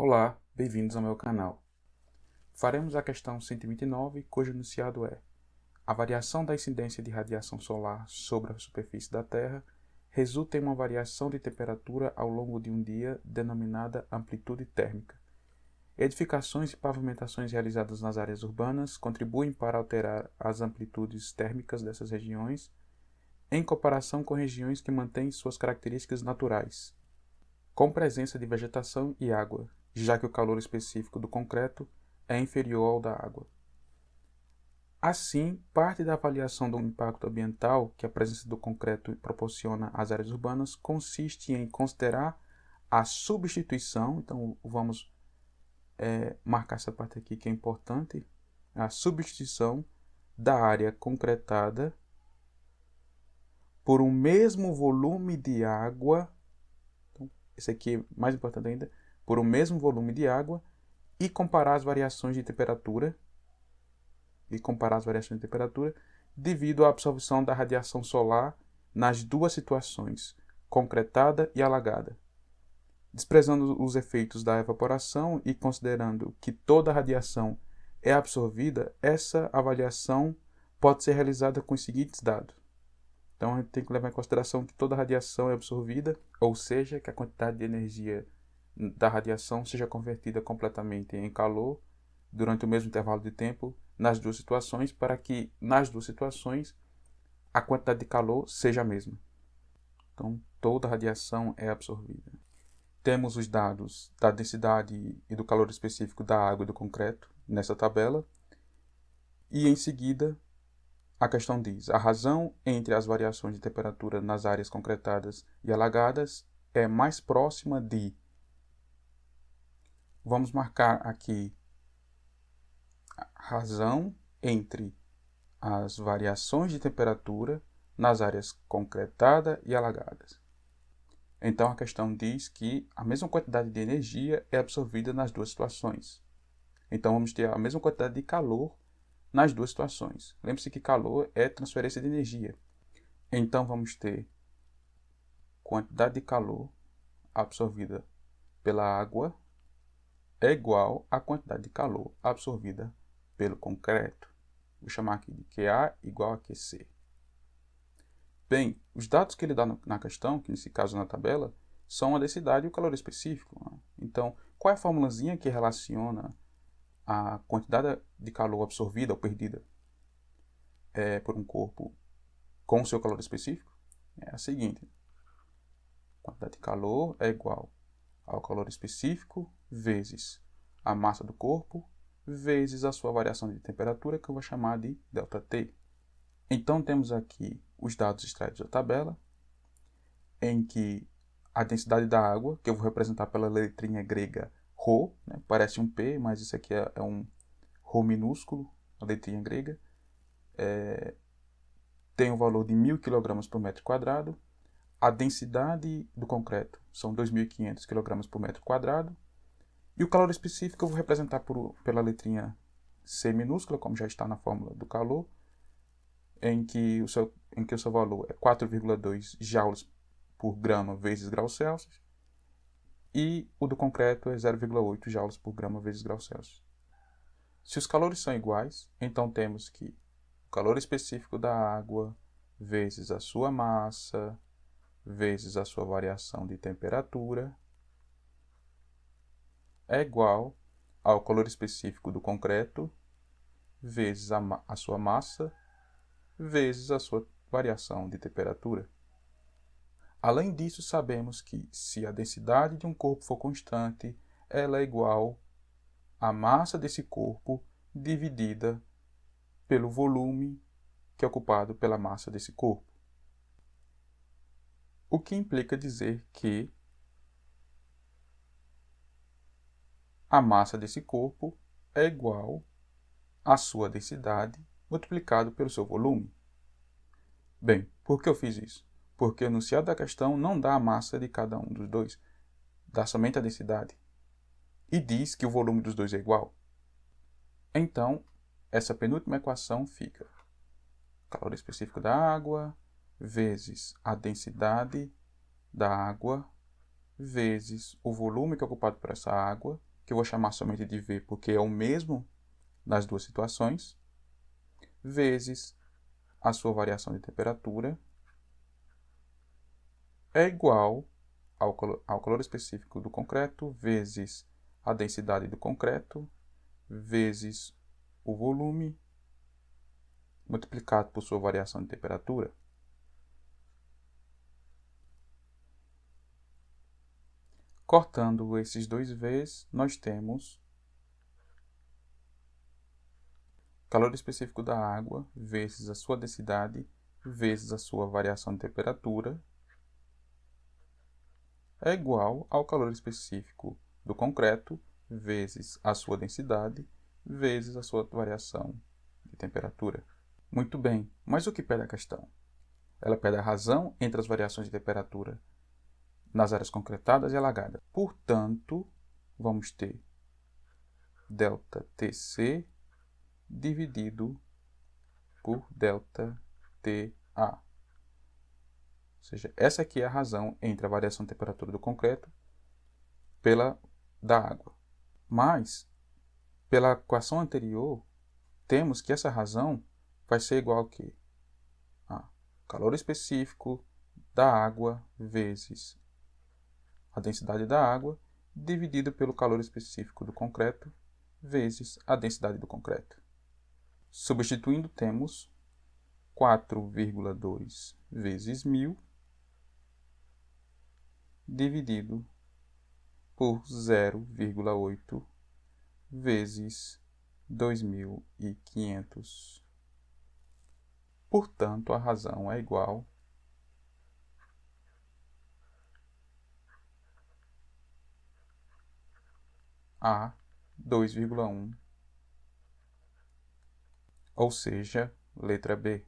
Olá, bem-vindos ao meu canal. Faremos a questão 129, cujo enunciado é: a variação da incidência de radiação solar sobre a superfície da Terra resulta em uma variação de temperatura ao longo de um dia denominada amplitude térmica. Edificações e pavimentações realizadas nas áreas urbanas contribuem para alterar as amplitudes térmicas dessas regiões em comparação com regiões que mantêm suas características naturais, com presença de vegetação e água, já que o calor específico do concreto é inferior ao da água. Assim, parte da avaliação do impacto ambiental que a presença do concreto proporciona às áreas urbanas consiste em considerar a substituição, então vamos marcar essa parte aqui que é importante, a substituição da área concretada por um mesmo volume de água, então, esse aqui é mais importante ainda, por um mesmo volume de água e comparar as variações de temperatura devido à absorção da radiação solar nas duas situações, concretada e alagada. Desprezando os efeitos da evaporação e considerando que toda a radiação é absorvida, essa avaliação pode ser realizada com os seguintes dados. Então, a gente tem que levar em consideração que toda a radiação é absorvida, ou seja, que a quantidade de energia da radiação seja convertida completamente em calor durante o mesmo intervalo de tempo nas duas situações, para que nas duas situações a quantidade de calor seja a mesma. Então, toda a radiação é absorvida. Temos os dados da densidade e do calor específico da água e do concreto nessa tabela. E em seguida, a questão diz: a razão entre as variações de temperatura nas áreas concretadas e alagadas é mais próxima de... Vamos marcar aqui a razão entre as variações de temperatura nas áreas concretadas e alagadas. Então a questão diz que a mesma quantidade de energia é absorvida nas duas situações. Então vamos ter a mesma quantidade de calor nas duas situações. Lembre-se que calor é transferência de energia. Então vamos ter quantidade de calor absorvida pela água é igual à quantidade de calor absorvida pelo concreto. Vou chamar aqui de QA igual a QC. Bem, os dados que ele dá na questão, que nesse caso na tabela, são a densidade e o calor específico. Então, qual é a formulazinha que relaciona a quantidade de calor absorvida ou perdida por um corpo com o seu calor específico? É a seguinte: quantidade de calor é igual ao calor específico vezes a massa do corpo vezes a sua variação de temperatura, que eu vou chamar de ΔT. Então, temos aqui os dados extraídos da tabela, em que a densidade da água, que eu vou representar pela letrinha grega ρ, né, parece um P, mas isso aqui é um ρ minúsculo, a letrinha grega, tem o valor de 1.000 kg por metro quadrado. A densidade do concreto são 2.500 kg por metro quadrado. E o calor específico eu vou representar pela letrinha C minúscula, como já está na fórmula do calor, em que o seu valor é 4,2 joules por grama vezes graus Celsius, e o do concreto é 0,8 joules por grama vezes graus Celsius. Se os calores são iguais, então temos que o calor específico da água vezes a sua massa vezes a sua variação de temperatura é igual ao calor específico do concreto vezes a sua massa vezes a sua variação de temperatura. Além disso, sabemos que se a densidade de um corpo for constante, ela é igual à massa desse corpo dividida pelo volume que é ocupado pela massa desse corpo. O que implica dizer que a massa desse corpo é igual à sua densidade multiplicado pelo seu volume. Bem, por que eu fiz isso? Porque o enunciado da questão não dá a massa de cada um dos dois, dá somente a densidade. E diz que o volume dos dois é igual. Então, essa penúltima equação fica calor específico da água vezes a densidade da água vezes o volume que é ocupado por essa água que eu vou chamar somente de V porque é o mesmo nas duas situações, vezes a sua variação de temperatura é igual ao calor específico do concreto vezes a densidade do concreto vezes o volume multiplicado por sua variação de temperatura. Cortando esses dois V's, nós temos calor específico da água vezes a sua densidade vezes a sua variação de temperatura é igual ao calor específico do concreto vezes a sua densidade vezes a sua variação de temperatura. Muito bem, mas o que pede a questão? Ela pede a razão entre as variações de temperatura nas áreas concretadas e alagadas. Portanto, vamos ter ΔTC dividido por ΔTA. Ou seja, essa aqui é a razão entre a variação de temperatura do concreto pela da água. Mas, pela equação anterior, temos que essa razão vai ser igual a quê? A calor específico da água vezes a densidade da água dividido pelo calor específico do concreto vezes a densidade do concreto. Substituindo, temos 4,2 vezes 1000 dividido por 0,8 vezes 2500. Portanto, a razão é igual a 2,1, ou seja, letra B.